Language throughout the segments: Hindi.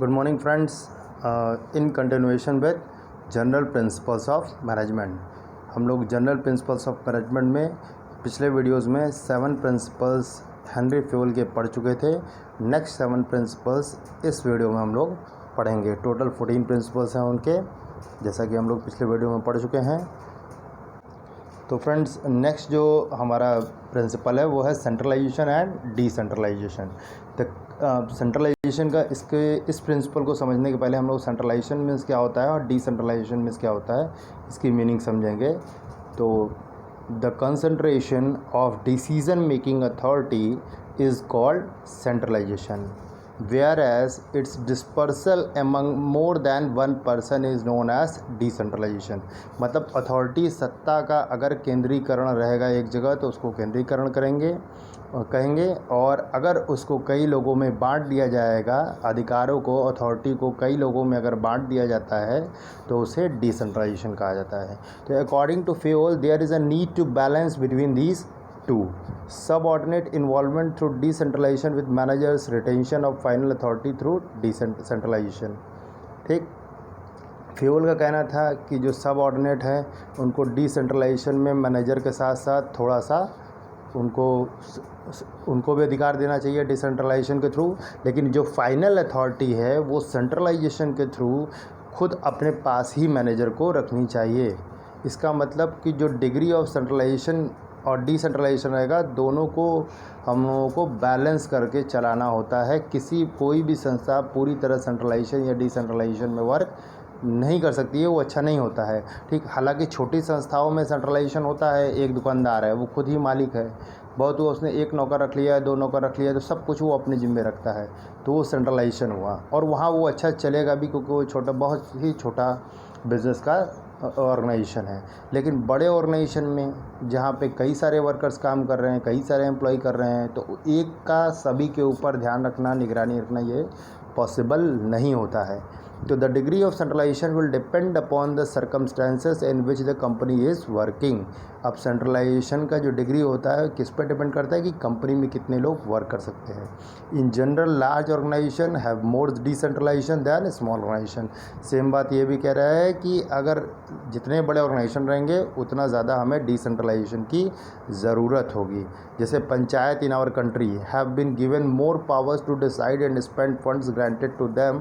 Good morning friends. In continuation with general principles of management, हम लोग जनरल प्रिंसिपल्स ऑफ मैनेजमेंट में पिछले वीडियोस में 7 प्रिंसिपल्स हेनरी फ्यूल के पढ़ चुके थे। नेक्स्ट 7 प्रिंसिपल्स इस वीडियो में हम लोग पढ़ेंगे। टोटल 14 प्रिंसिपल्स हैं उनके, जैसा कि हम लोग पिछले वीडियो में पढ़ चुके हैं। तो फ्रेंड्स, नेक्स्ट जो हमारा प्रिंसिपल है वो है सेंट्रलाइजेशन एंड डिसेंट्रलाइजेशन। तो सेंट्रलाइजेशन का इस प्रिंसिपल को समझने के पहले हम लोग सेंट्रलाइजेशन मीन्स क्या होता है और डिसेंट्रलाइजेशन मीन्स क्या होता है इसकी मीनिंग समझेंगे। तो the concentration of decision making authority is called centralisation, whereas its dispersal among more than one person is known as decentralization। मतलब अथॉरिटी सत्ता का अगर केंद्रीकरण रहेगा एक जगह तो उसको केंद्रीकरण कहेंगे, और अगर उसको कई लोगों में बांट दिया जाएगा, अधिकारों को, अथॉरिटी को कई लोगों में अगर बांट दिया जाता है तो उसे डिसेंट्रलाइजेशन कहा जाता है। तो according to Fayol there is a need to balance between these two, subordinate involvement through decentralization with managers retention of final authority through decentralization। ठीक, फ्यूल का कहना था कि जो सबऑर्डिनेट है उनको डिसेंट्रलाइजेशन में मैनेजर के साथ साथ थोड़ा सा उनको भी अधिकार देना चाहिए डिसेंट्रलाइजेशन के थ्रू, लेकिन जो फाइनल अथॉरिटी है वो सेंट्रलाइजेशन के थ्रू खुद अपने पास ही मैनेजर को रखनी चाहिए। इसका मतलब कि जो डिग्री ऑफ सेंट्रलाइजेशन और डिसेंट्रलाइजेशन रहेगा, दोनों को हम लोगों को बैलेंस करके चलाना होता है। कोई भी संस्था पूरी तरह सेंट्रलाइजेशन या डिसेंट्रलाइजेशन में वर्क नहीं कर सकती है, वो अच्छा नहीं होता है। ठीक, हालांकि छोटी संस्थाओं में सेंट्रलाइजेशन होता है। एक दुकानदार है, वो खुद ही मालिक है, बहुत हुआ उसने एक नौकर रख लिया है, 2 नौकर रख लिया है, तो सब कुछ वो अपने जिम्मे रखता है, तो वो सेंट्रलाइजेशन हुआ। और वहाँ वो अच्छा चलेगा भी, क्योंकि वो बहुत ही छोटा बिजनेस का ऑर्गेनाइजेशन है। लेकिन बड़े ऑर्गेनाइजेशन में जहाँ पे कई सारे वर्कर्स काम कर रहे हैं, कई सारे एम्प्लॉय कर रहे हैं, तो एक का सभी के ऊपर ध्यान रखना, निगरानी रखना, ये पॉसिबल नहीं होता है। तो the degree of centralisation will depend upon the circumstances in which the company is working. अब सेंट्रलाइजेशन का जो डिग्री होता है किस पर डिपेंड करता है कि कंपनी में कितने लोग वर्क कर सकते हैं। In general large organisation have more decentralisation than small organisation. Same बात ये भी कह रहा है कि अगर जितने बड़े ऑर्गेनाइजेशन रहेंगे उतना ज़्यादा हमें डिसेंट्रलाइजेशन की ज़रूरत होगी। जैसे panchayat in our country have been given more powers to decide and spend funds granted to them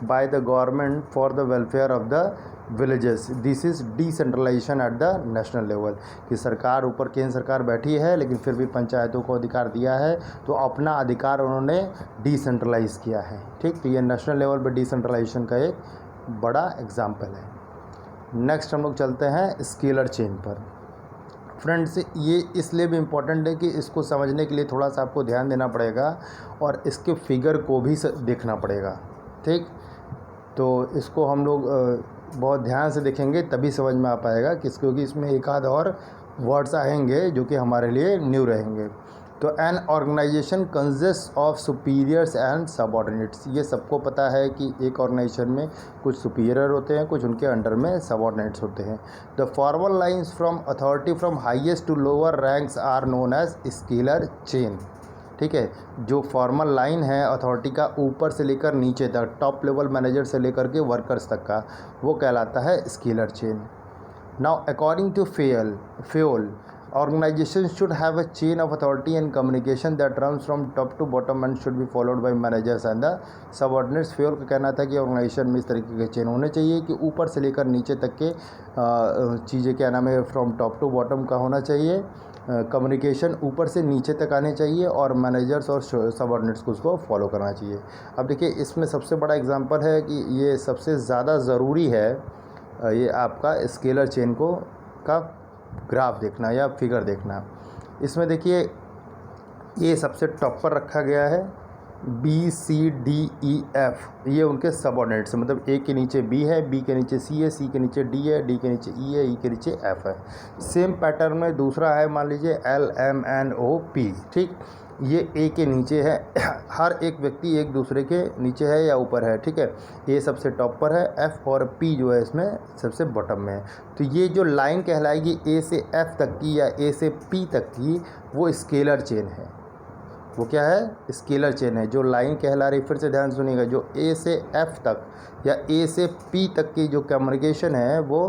by the government for the welfare of the villages. This is decentralisation at the national level. कि सरकार ऊपर, केंद्र सरकार बैठी है, लेकिन फिर भी पंचायतों को अधिकार दिया है, तो अपना अधिकार उन्होंने डिसेंट्रलाइज किया है। ठीक, तो ये नेशनल लेवल पर डिसेंट्रलाइजेशन का एक बड़ा एग्जाम्पल है। नेक्स्ट हम लोग चलते हैं स्केलर चेन पर। फ्रेंड्स, ये इसलिए भी इम्पोर्टेंट है कि इसको समझने के लिए थोड़ा सा आपको ध्यान देना पड़ेगा और इसके फिगर को भी देखना पड़ेगा। ठीक, तो इसको हम लोग बहुत ध्यान से देखेंगे तभी समझ में आ पाएगा, क्योंकि इसमें एक आध और वर्ड्स आएंगे जो कि हमारे लिए न्यू रहेंगे। तो an organisation consist of superiors and subordinates. ये सबको पता है कि एक ऑर्गेनाइजेशन में कुछ सुपीरियर होते हैं, कुछ उनके अंडर में सबऑर्डिनेट्स होते हैं। The formal lines from authority from highest to lower ranks are known as scalar chain. ठीक है, जो फॉर्मल लाइन है अथॉरिटी का ऊपर से लेकर नीचे तक, टॉप लेवल मैनेजर से लेकर के वर्कर्स तक का, वो कहलाता है scalar chain. Now according to Fayol organization should have a chain of authority and communication that runs from top to bottom and should be followed by managers and the subordinates। Fuel का कहना था कि ऑर्गेनाइजेशन में इस तरीके के चेन होने चाहिए कि ऊपर से लेकर नीचे तक के चीज़ें, क्या नाम है, फ्रॉम टॉप टू बॉटम का होना चाहिए। कम्युनिकेशन ऊपर से नीचे तक आने चाहिए और मैनेजर्स और सबऑर्डिनेट्स को उसको फॉलो करना चाहिए। अब देखिए, इसमें सबसे बड़ा एग्जांपल है कि ये सबसे ज़्यादा ज़रूरी है, ये आपका स्केलर चेन का ग्राफ देखना या फिगर देखना। इसमें देखिए, ये सबसे टॉप पर रखा गया है, BCDEF, ये उनके सबऑर्डिनेट्स, मतलब ए के नीचे बी है, बी के नीचे सी है, सी के नीचे डी है, डी के नीचे ई है, ई के नीचे एफ है। सेम पैटर्न में दूसरा है, मान लीजिए LMNOP। ठीक, ये ए के नीचे है, हर एक व्यक्ति एक दूसरे के नीचे है या ऊपर है। ठीक है, ए सबसे टॉप पर है, एफ और पी जो है इसमें सबसे बॉटम में है। तो ये जो लाइन कहलाएगी ए से एफ तक की या ए से पी तक की, वो स्केलर चेन है। वो क्या है, स्केलर चेन है। जो लाइन कहला रही, फिर से ध्यान सुनिएगा, जो ए से एफ तक या ए से पी तक की जो कम्युनिकेशन है वो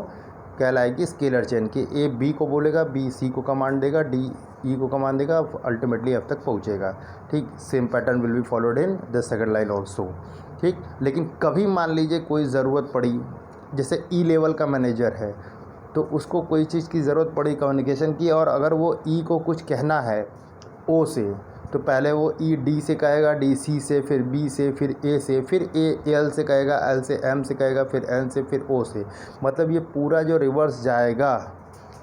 कहलाएगी स्केलर चेन की। ए बी को बोलेगा, बी सी को कमांड देगा, डी ई को कमांड देगा, अल्टीमेटली एफ तक पहुंचेगा। ठीक, same pattern will be followed in the second line also. ठीक, लेकिन कभी मान लीजिए कोई ज़रूरत पड़ी, जैसे ई लेवल का मैनेजर है तो उसको कोई चीज़ की ज़रूरत पड़ी कम्युनिकेशन की, और अगर वो ई को कुछ कहना है ओ से, तो पहले वो ई डी से कहेगा, डी सी से, फिर बी से, फिर ए से, फिर ए एल से कहेगा, एल से एम से कहेगा, फिर एन से, फिर ओ से। मतलब ये पूरा जो रिवर्स जाएगा,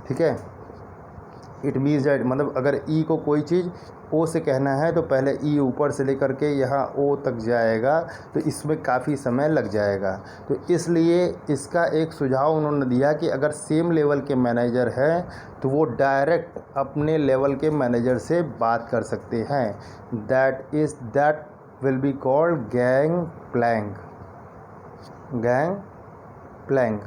ठीक है, इट मीन्स दैट मतलब अगर ई को कोई चीज़ ओ से कहना है तो पहले ई ऊपर से लेकर के यहाँ ओ तक जाएगा, तो इसमें काफ़ी समय लग जाएगा। तो इसलिए इसका एक सुझाव उन्होंने दिया कि अगर सेम लेवल के मैनेजर हैं तो वो डायरेक्ट अपने लेवल के मैनेजर से बात कर सकते हैं। That will be called gang plank.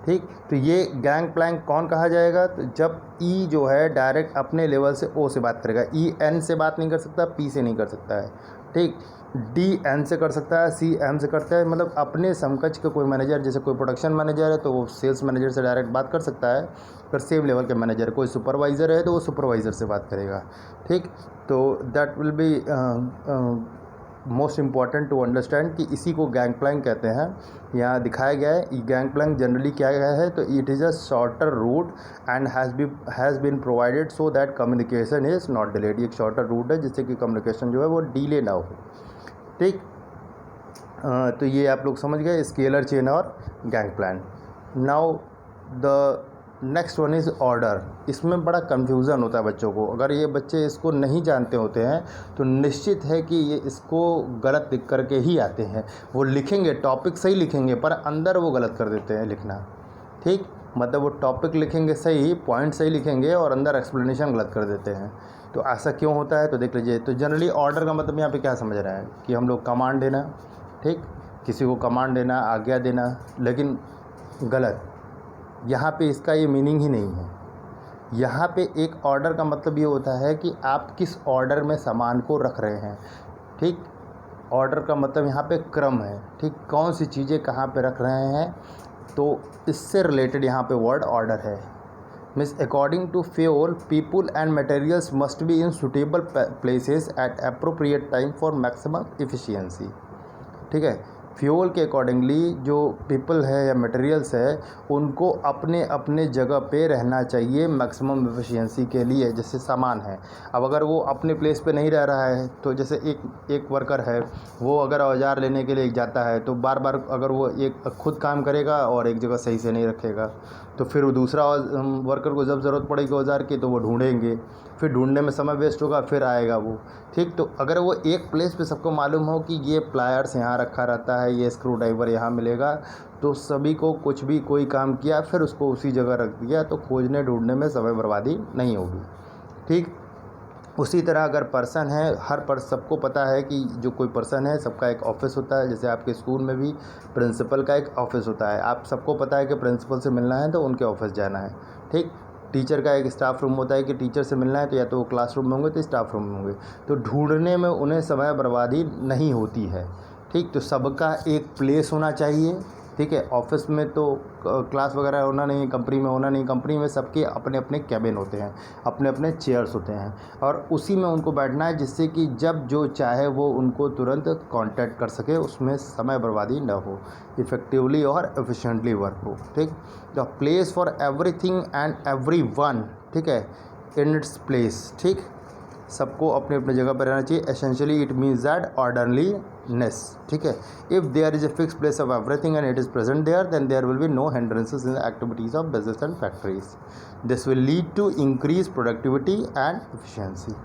ठीक, तो ये गैंग प्लैंक कौन कहा जाएगा, तो जब ई जो है डायरेक्ट अपने लेवल से ओ से बात करेगा। ई एन से बात नहीं कर सकता, पी से नहीं कर सकता है। ठीक, डी एन से कर सकता है, सी एम से करता है, मतलब अपने समकक्ष का कोई मैनेजर, जैसे कोई प्रोडक्शन मैनेजर है तो वो सेल्स मैनेजर से डायरेक्ट बात कर सकता है। पर सेम लेवल के मैनेजर, कोई सुपरवाइज़र है तो वो सुपरवाइज़र से बात करेगा। ठीक, तो that will be most important to understand कि इसी को गैंग प्लैंक कहते हैं। यहाँ दिखाया गया है। ये गैंग प्लैंक जनरली क्या गया है, तो it is a shorter route and has been provided so that communication is not delayed. एक शॉर्टर रूट है जिससे कि कम्युनिकेशन जो है वो डिले ना हो। ठीक, तो ये आप लोग समझ गए, स्केलर चेन और gang plank. Now the next one is order. इसमें बड़ा कन्फ्यूज़न होता है बच्चों को। अगर ये बच्चे इसको नहीं जानते होते हैं तो निश्चित है कि ये इसको गलत लिख करके ही आते हैं। वो लिखेंगे, टॉपिक सही लिखेंगे, पर अंदर वो गलत कर देते हैं लिखना। ठीक, मतलब वो टॉपिक लिखेंगे सही, पॉइंट सही लिखेंगे और अंदर एक्सप्लेनेशन गलत कर देते हैं। तो ऐसा क्यों होता है, तो देख लीजिए। तो जनरली ऑर्डर का मतलब यहाँ पे क्या समझ रहा है कि हम लोग कमांड देना, ठीक, किसी को कमांड देना, आज्ञा देना, लेकिन गलत। यहाँ पे इसका ये मीनिंग ही नहीं है। यहाँ पे एक ऑर्डर का मतलब ये होता है कि आप किस ऑर्डर में सामान को रख रहे हैं। ठीक, ऑर्डर का मतलब यहाँ पे क्रम है। ठीक, कौन सी चीज़ें कहाँ पे रख रहे हैं, तो इससे रिलेटेड यहाँ पे वर्ड ऑर्डर है। Means according to Fayol, people and materials must be in suitable places at appropriate time for maximum efficiency. ठीक है, फ्यूल के अकॉर्डिंगली जो पीपल है या मटेरियल्स है उनको अपने अपने जगह पे रहना चाहिए मैक्सिमम एफिशिएंसी के लिए। जैसे सामान है, अब अगर वो अपने प्लेस पे नहीं रह रहा है, तो जैसे एक वर्कर है, वो अगर औजार लेने के लिए जाता है तो बार बार अगर वो एक खुद काम करेगा और एक जगह सही से नहीं रखेगा, तो फिर वो दूसरा वर्कर को जब ज़रूरत पड़ेगी औजार की तो वो ढूंढेंगे, फिर ढूंढने में समय वेस्ट होगा, फिर आएगा वो। ठीक, तो अगर वो एक प्लेस पे सबको मालूम हो कि ये प्लायर्स यहाँ रखा रहता है, ये स्क्रू ड्राइवर यहाँ मिलेगा, तो सभी को कुछ भी कोई काम किया फिर उसको उसी जगह रख दिया, तो खोजने ढूंढने में समय बर्बादी नहीं होगी। ठीक, उसी तरह अगर पर्सन है, सबको पता है कि जो कोई पर्सन है सबका एक ऑफिस होता है। जैसे आपके स्कूल में भी प्रिंसिपल का एक ऑफिस होता है। आप सबको पता है कि प्रिंसिपल से मिलना है तो उनके ऑफिस जाना है। ठीक, टीचर का एक स्टाफ रूम होता है कि टीचर से मिलना है तो या तो वो क्लासरूम में होंगे तो स्टाफ रूम में होंगे, तो ढूंढने में उन्हें समय बर्बादी नहीं होती है। ठीक, तो सबका एक प्लेस होना चाहिए। ठीक है, ऑफिस में तो क्लास वगैरह होना नहीं, कंपनी में होना नहीं। कंपनी में सबके अपने अपने कैबिन होते हैं, अपने अपने चेयर्स होते हैं, और उसी में उनको बैठना है जिससे कि जब जो चाहे वो उनको तुरंत कांटेक्ट कर सके, उसमें समय बर्बादी न हो, इफ़ेक्टिवली और एफिशिएंटली वर्क हो। ठीक, the place for everything and everyone, ठीक है, इन इट्स प्लेस। ठीक, सबको अपने अपने जगह पर रहना चाहिए। Essentially it means that orderliness. ठीक है, if there is a fix place of everything and it is present there, then there will be no hindrances in the activities of business and factories. This will lead to increase productivity and efficiency.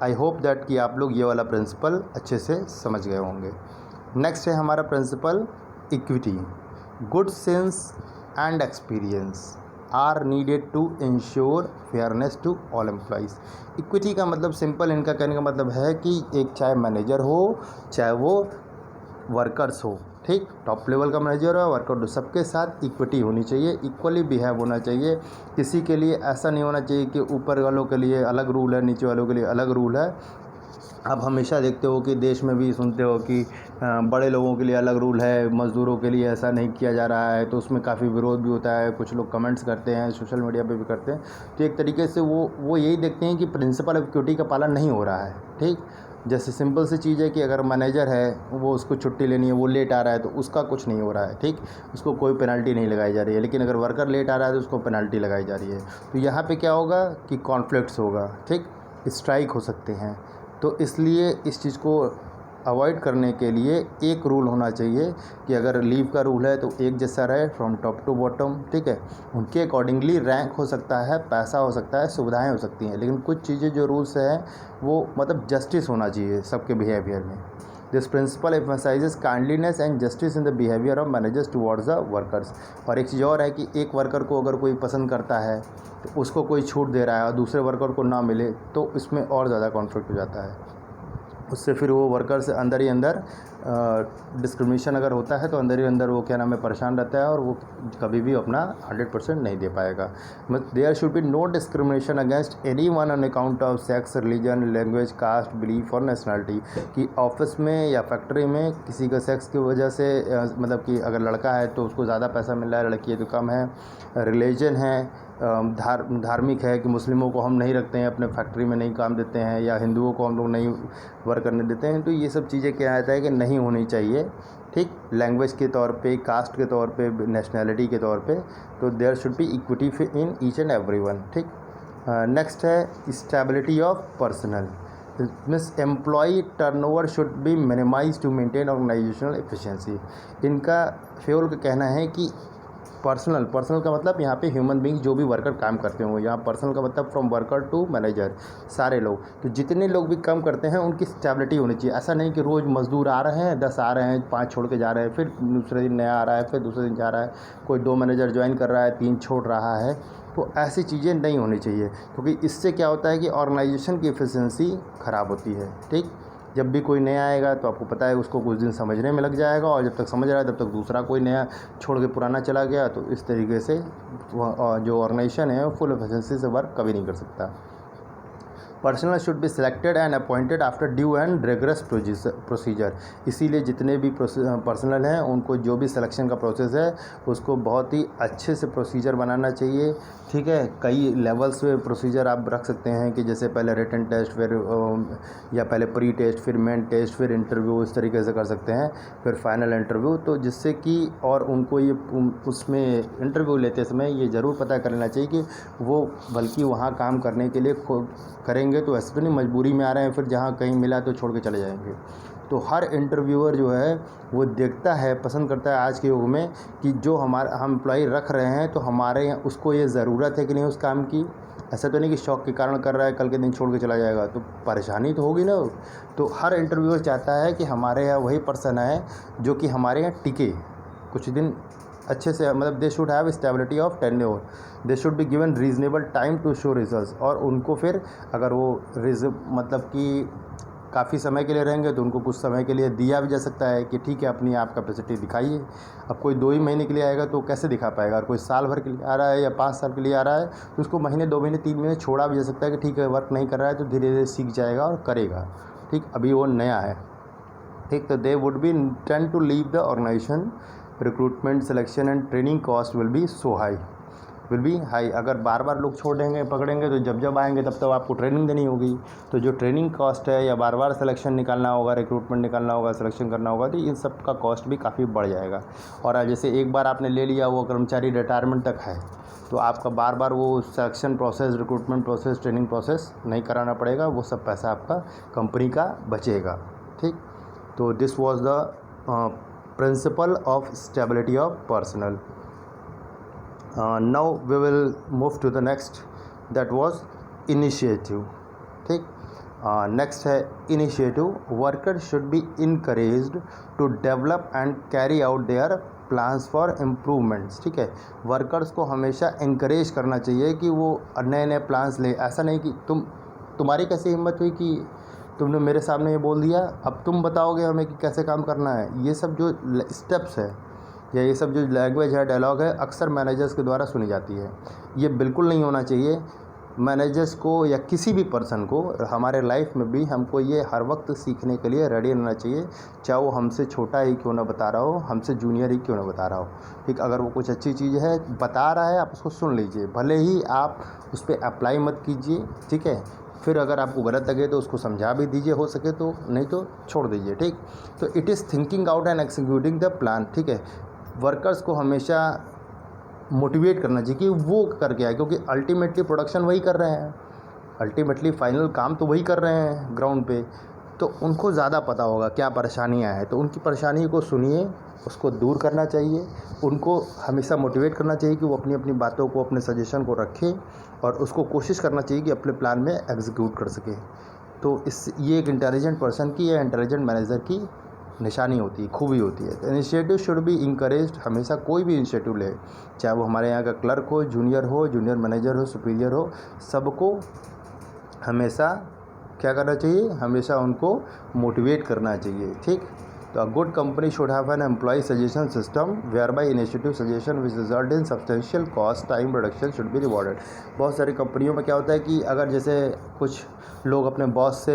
I hope that कि आप लोग ये वाला प्रिंसिपल अच्छे से समझ गए होंगे। नेक्स्ट है हमारा principle equity. Good sense and experience are needed to ensure fairness to all employees. Equity का मतलब सिंपल, इनका कहने का मतलब है कि एक चाहे मैनेजर हो चाहे वो वर्कर्स हो, ठीक। टॉप लेवल का मैनेजर और वर्कर सबके साथ इक्विटी होनी चाहिए, इक्वली बिहेव होना चाहिए। किसी के लिए ऐसा नहीं होना चाहिए कि ऊपर वालों के लिए अलग रूल है, नीचे वालों के लिए अलग रूल है। आप हमेशा देखते हो कि देश में भी सुनते हो कि बड़े लोगों के लिए अलग रूल है, मज़दूरों के लिए ऐसा नहीं किया जा रहा है, तो उसमें काफ़ी विरोध भी होता है, कुछ लोग कमेंट्स करते हैं, सोशल मीडिया पे भी करते हैं। तो एक तरीके से वो यही देखते हैं कि प्रिंसिपल ऑफ इक्विटी का पालन नहीं हो रहा है, ठीक। जैसे सिंपल सी चीज़ है कि अगर मैनेजर है, वो उसको छुट्टी लेनी है, वो लेट आ रहा है, तो उसका कुछ नहीं हो रहा है, ठीक, उसको कोई पेनल्टी नहीं लगाई जा रही है। लेकिन अगर वर्कर लेट आ रहा है तो उसको पेनल्टी लगाई जा रही है। तो यहाँ पे क्या होगा कि कॉन्फ्लिक्ट्स होगा, ठीक, स्ट्राइक हो सकते हैं। तो इसलिए इस चीज़ को अवॉइड करने के लिए एक रूल होना चाहिए कि अगर लीव का रूल है तो एक जैसा रहे फ्रॉम टॉप टू बॉटम, ठीक है। उनके अकॉर्डिंगली रैंक हो सकता है, पैसा हो सकता है, सुविधाएं हो सकती हैं, लेकिन कुछ चीज़ें जो रूल्स हैं वो मतलब जस्टिस होना चाहिए सबके बिहेवियर में। This principle emphasizes kindliness and justice in the behaviour of managers towards the workers. और एक चीज़ और है कि एक वर्कर को अगर कोई पसंद करता है तो उसको कोई छूट दे रहा है और दूसरे वर्कर को ना मिले, तो इसमें और ज़्यादा कॉन्फ्लिक्ट हो जाता है। उससे फिर वो वर्कर से अंदर ही अंदर डिस्क्रिमिनेशन अगर होता है तो अंदर ही अंदर वो क्या नाम है परेशान रहता है और वो कभी भी अपना 100% नहीं दे पाएगा। There should be no discrimination against any one on account of sex, religion, language, caste, belief और नेशनलिटी। कि ऑफिस में या फैक्ट्री में किसी का सेक्स की वजह से मतलब कि अगर लड़का है तो उसको ज़्यादा पैसा मिल रहा है, लड़की है तो कम है। रिलीजन है, धार्मिक है कि मुस्लिमों को हम नहीं रखते हैं अपने फैक्ट्री में, नहीं काम देते हैं, या हिंदुओं को हम लोग नहीं वर्क करने देते हैं। तो ये सब चीज़ें क्या रहता है कि नहीं होनी चाहिए, ठीक। लैंग्वेज के तौर पे, कास्ट के तौर पे, नेशनैलिटी के तौर पे, तो there should be equity in each and everyone, ठीक। नेक्स्ट है stability of personal. Means employee turnover should be minimise to maintain organisational efficiency. इनका फ्योल का कहना है कि पर्सनल का मतलब यहाँ पे ह्यूमन बींग जो भी वर्कर काम करते हों, यहाँ पर्सनल का मतलब फ्रॉम वर्कर टू मैनेजर, सारे लोग। तो जितने लोग भी काम करते हैं उनकी स्टेबिलिटी होनी चाहिए। ऐसा नहीं कि रोज़ मज़दूर आ रहे हैं, 10 आ रहे हैं, 5 छोड़ के जा रहे हैं, फिर दूसरे दिन नया आ रहा है, फिर दूसरे दिन जा रहा है, कोई 2 मैनेजर ज्वाइन कर रहा है, 3 छोड़ रहा है। तो ऐसी चीज़ें नहीं होनी चाहिए, क्योंकि इससे क्या होता है कि ऑर्गेनाइजेशन की एफिशिएंसी ख़राब होती है, ठीक। जब भी कोई नया आएगा तो आपको पता है उसको कुछ दिन समझने में लग जाएगा, और जब तक समझ रहा है तब तक दूसरा कोई नया छोड़ के पुराना चला गया। तो इस तरीके से जो ऑर्गेनाइजेशन है वो फुल एफिशिएंसी से वर्क कभी नहीं कर सकता। Personal should be selected and appointed after due and rigorous procedure. इसीलिए जितने भी पर्सनल हैं उनको जो भी सिलेक्शन का प्रोसेस है उसको बहुत ही अच्छे से प्रोसीजर बनाना चाहिए, ठीक है। कई लेवल्स पे प्रोसीजर आप रख सकते हैं कि जैसे पहले रिटन टेस्ट, फिर या पहले प्री टेस्ट, फिर मेन टेस्ट, फिर इंटरव्यू, इस तरीके से कर सकते हैं, फिर फाइनल इंटरव्यू। तो जिससे कि और उनको ये उसमें इंटरव्यू लेते समय ये ज़रूर पता कर लेना चाहिए कि वो बल्कि वहाँ काम करने के लिए करेंगे तो ऐसे तो नहीं मजबूरी में आ रहे हैं, फिर जहाँ कहीं मिला तो छोड़ के चले जाएंगे। तो हर इंटरव्यूअर जो है वो देखता है, पसंद करता है आज के युग में कि जो हम एम्प्लॉई रख रहे हैं तो हमारे यहाँ उसको ये ज़रूरत है कि नहीं उस काम की। ऐसा तो नहीं कि शौक के कारण कर रहा है, कल के दिन छोड़ के चला जाएगा, तो परेशानी तो होगी ना। तो हर इंटरव्यूअर चाहता है कि हमारे यहाँ वही पर्सन है जो कि हमारे यहाँ टिके कुछ दिन अच्छे से, मतलब they should have stability of tenure, they should be given reasonable time to show results. और उनको फिर अगर वो मतलब कि काफ़ी समय के लिए रहेंगे तो उनको कुछ समय के लिए दिया भी जा सकता है कि ठीक है अपनी आप कैपेसिटी दिखाइए। अब कोई 2 ही महीने के लिए आएगा तो कैसे दिखा पाएगा, और कोई साल भर के लिए आ रहा है या 5 साल के लिए आ रहा है तो उसको महीने, 2 महीने, 3 महीने छोड़ा भी जा सकता है कि ठीक है वर्क नहीं कर रहा है तो धीरे धीरे सीख जाएगा और करेगा, ठीक। अभी वो नया है, ठीक। तो they would be tend to leave the organisation. Recruitment, selection and training cost will be high. अगर बार बार लोग छोड़ेंगे, पकड़ेंगे तो जब आएंगे तब आपको ट्रेनिंग देनी होगी। तो जो ट्रेनिंग कॉस्ट है या बार बार सिलेक्शन निकालना होगा, रिक्रूटमेंट निकालना होगा, सिलेक्शन करना होगा, तो इन सब का कॉस्ट भी काफ़ी बढ़ जाएगा। और जैसे एक बार आपने ले लिया, वो कर्मचारी रिटायरमेंट तक है, तो आपका बार बार वो selection process, recruitment process, training process नहीं कराना पड़ेगा, वो सब पैसा आपका कंपनी का बचेगा, ठीक। तो this was the principle of stability of personnel. Now we will move to the next, that was initiative, ठीक। नेक्स्ट है initiative. Worker should be encouraged to develop and carry out their plans for improvements, ठीक है। वर्कर्स को हमेशा इनकरेज करना चाहिए कि वो नए नए प्लान्स ले। ऐसा नहीं कि तुम्हारी कैसी हिम्मत हुई कि तुमने मेरे सामने ये बोल दिया, अब तुम बताओगे हमें कि कैसे काम करना है। ये सब जो स्टेप्स है या ये सब जो लैंग्वेज है, डायलॉग है, अक्सर मैनेजर्स के द्वारा सुनी जाती है। ये बिल्कुल नहीं होना चाहिए। मैनेजर्स को या किसी भी पर्सन को हमारे लाइफ में भी हमको ये हर वक्त सीखने के लिए रेडी रहना चाहिए, चाहे वो हमसे छोटा ही क्यों ना बता रहा हो, हमसे जूनियर ही क्यों ना बता रहा हो। ठीक, अगर वो कुछ अच्छी चीज़ है बता रहा है, आप उसको सुन लीजिए, भले ही आप उस पर अप्लाई मत कीजिए। ठीक है, फिर अगर आपको गलत लगे तो उसको समझा भी दीजिए, हो सके तो, नहीं तो छोड़ दीजिए। ठीक, तो it is thinking out and executing the plan. ठीक है, वर्कर्स को हमेशा मोटिवेट करना चाहिए कि वो करके आए, क्योंकि अल्टीमेटली प्रोडक्शन वही कर रहे हैं, अल्टीमेटली फाइनल काम तो वही कर रहे हैं ग्राउंड पे, तो उनको ज़्यादा पता होगा क्या परेशानियां हैं। तो उनकी परेशानी को सुनिए, उसको दूर करना चाहिए, उनको हमेशा मोटिवेट करना चाहिए कि वो अपनी अपनी बातों को, अपने सजेशन को रखें और उसको कोशिश करना चाहिए कि अपने प्लान में एग्जीक्यूट कर सके। तो ये एक इंटेलिजेंट पर्सन की या इंटेलिजेंट मैनेजर की निशानी होती है, खूबी होती है। तो इनिशिएटिव शुड बी इंकरेज्ड। हमेशा कोई भी इनिशिएटिव ले, चाहे वो हमारे यहाँ का क्लर्क हो, जूनियर मैनेजर हो, सुपीरियर हो, सबको हमेशा क्या करना चाहिए, हमेशा उनको मोटिवेट करना चाहिए। ठीक, तो a good company should have an employee suggestion system whereby initiative suggestion which result in substantial cost time reduction should be rewarded. बहुत सारी कंपनियों में क्या होता है कि अगर जैसे कुछ लोग अपने बॉस से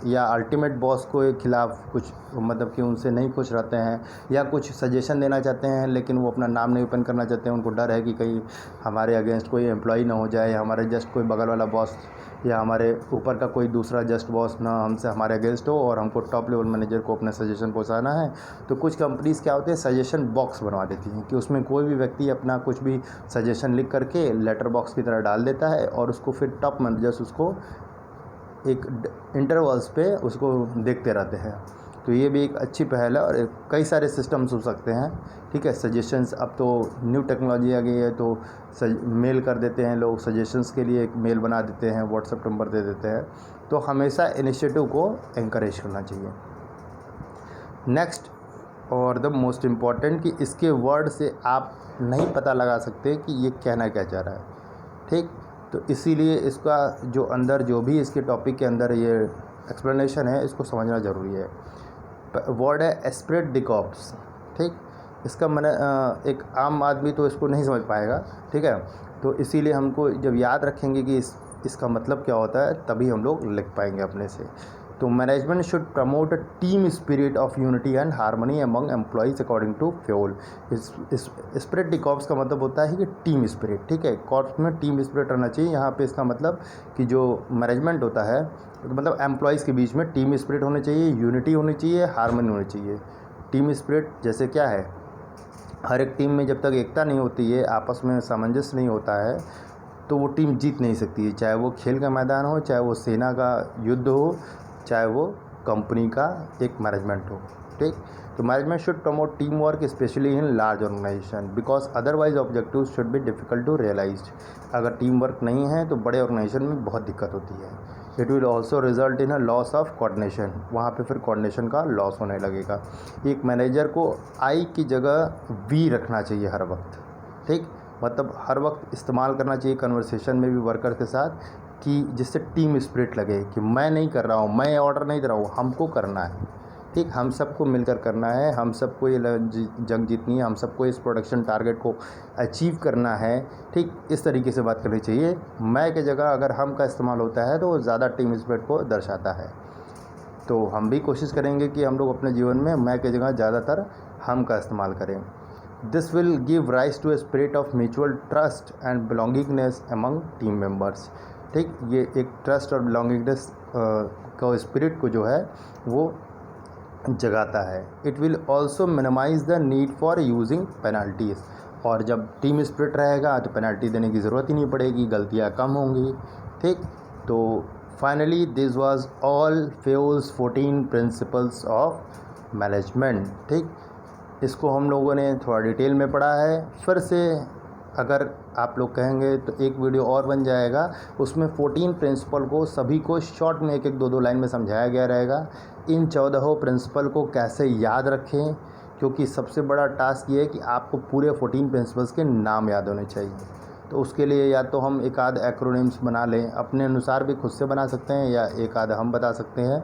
या अल्टीमेट बॉस के खिलाफ कुछ, मतलब कि उनसे नहीं खुश रहते हैं या कुछ सजेशन देना चाहते हैं, लेकिन वो अपना नाम नहीं ओपन करना चाहते हैं, उनको डर है कि कहीं हमारे अगेंस्ट कोई एम्प्लॉय ना हो जाए, हमारे जस्ट कोई बगल वाला बॉस या हमारे ऊपर का कोई दूसरा जस्ट बॉस ना हमसे हमारे अगेंस्ट हो और हमको टॉप लेवल मैनेजर को अपना सजेशन पहुंचाना है। तो कुछ कंपनीज़ क्या होते हैं, सजेशन बॉक्स बनवा देती हैं कि उसमें कोई भी व्यक्ति अपना कुछ भी सजेशन लिख करके लेटर बॉक्स की तरह डाल देता है और उसको फिर टॉप मैनेजर्स उसको एक इंटरवल्स पे उसको देखते रहते हैं। तो ये भी एक अच्छी पहल है और कई सारे सिस्टम्स हो सकते हैं। ठीक है, सजेशंस, अब तो न्यू टेक्नोलॉजी आ गई है, तो मेल कर देते हैं लोग, सजेशंस के लिए एक मेल बना देते हैं, व्हाट्सएप नंबर दे देते हैं। तो हमेशा इनिशिएटिव को एनकरेज करना चाहिए। नेक्स्ट और द मोस्ट इम्पॉर्टेंट कि इसके वर्ड से आप नहीं पता लगा सकते कि ये कहना क्या चाह रहा है। ठीक, तो इसीलिए इसका जो अंदर जो भी इसके टॉपिक के अंदर ये एक्सप्लेनेशन है, इसको समझना ज़रूरी है। वर्ड है एस्पिरिट द कॉर्प्स। ठीक, इसका मैंने एक आम आदमी तो इसको नहीं समझ पाएगा। ठीक है, तो इसीलिए हमको जब याद रखेंगे कि इसका मतलब क्या होता है, तभी हम लोग लिख पाएंगे अपने से। तो management should promote a team spirit of unity and harmony among employees according to Fayol. Spirit de corps का मतलब होता है कि टीम स्पिरिट। ठीक है, कॉर्प्स में टीम स्पिरिट रहना चाहिए। यहाँ पे इसका मतलब कि जो मैनेजमेंट होता है, तो मतलब एम्प्लॉयज़ के बीच में टीम स्पिरिट होनी चाहिए, यूनिटी होनी चाहिए, हार्मनी होनी चाहिए। टीम स्पिरिट जैसे क्या है, हर एक टीम में जब तक एकता नहीं होती है, आपस में सामंजस्य नहीं होता है, तो वो टीम जीत नहीं सकती है। चाहे वो खेल का मैदान हो, चाहे वो सेना का युद्ध हो, चाहे वो कंपनी का एक मैनेजमेंट हो। ठीक, तो management should promote team work specially in large organisation because otherwise objectives should be difficult to realise. अगर टीम वर्क नहीं है तो बड़े ऑर्गेनाइजेशन में बहुत दिक्कत होती है। It will also result in a loss of coordination. वहाँ पे फिर कोऑर्डिनेशन का लॉस होने लगेगा। एक मैनेजर को आई की जगह वी रखना चाहिए हर वक्त। ठीक, मतलब हर वक्त इस्तेमाल करना चाहिए कन्वर्सेशन में भी वर्कर के साथ, कि जिससे टीम स्पिरिट लगे कि मैं नहीं कर रहा हूँ, मैं ऑर्डर नहीं दे रहा हूँ, हमको करना है। ठीक, हम सबको मिलकर करना है, हम सबको ये जंग जीतनी है, हम सबको इस प्रोडक्शन टारगेट को अचीव करना है। ठीक, इस तरीके से बात करनी चाहिए। मैं की जगह अगर हम का इस्तेमाल होता है तो वो ज़्यादा टीम स्पिरिट को दर्शाता है। तो हम भी कोशिश करेंगे कि हम लोग अपने जीवन में मैं की जगह ज़्यादातर हम का इस्तेमाल करें। This will give rise to a spirit of mutual trust and belongingness among team members. ठीक, ये एक ट्रस्ट और बिलोंगिंगनेस का स्पिरिट को जो है वो जगाता है। It will also minimise the need for using penalties. और जब टीम स्पिरिट रहेगा तो पेनल्टी देने की ज़रूरत ही नहीं पड़ेगी, गलतियाँ कम होंगी। ठीक, तो finally this was all Fayol's 14 principles of management. ठीक, इसको हम लोगों ने थोड़ा डिटेल में पढ़ा है। फिर से अगर आप लोग कहेंगे तो एक वीडियो और बन जाएगा, उसमें 14 प्रिंसिपल को सभी को शॉर्ट में 1-1, 2-2 लाइन में समझाया गया रहेगा। इन 14 प्रिंसिपल को कैसे याद रखें, क्योंकि सबसे बड़ा टास्क ये है कि आपको पूरे 14 प्रिंसिपल्स के नाम याद होने चाहिए। तो उसके लिए या तो हम एक आध एक्रोनिम्स बना लें, अपने अनुसार भी खुद से बना सकते हैं या एक आध हम बता सकते हैं,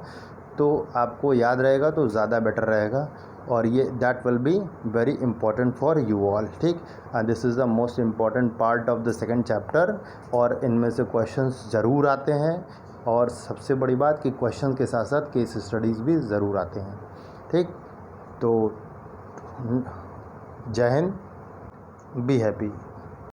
तो आपको याद रहेगा तो ज़्यादा बेटर रहेगा। और ये that will be very important for you all. ठीक, this is the most important part of the second chapter. और इनमें से क्वेश्चंस ज़रूर आते हैं, और सबसे बड़ी बात कि क्वेश्चन के साथ साथ केस स्टडीज़ भी ज़रूर आते हैं। ठीक, तो जय हिंद, बी हैप्पी।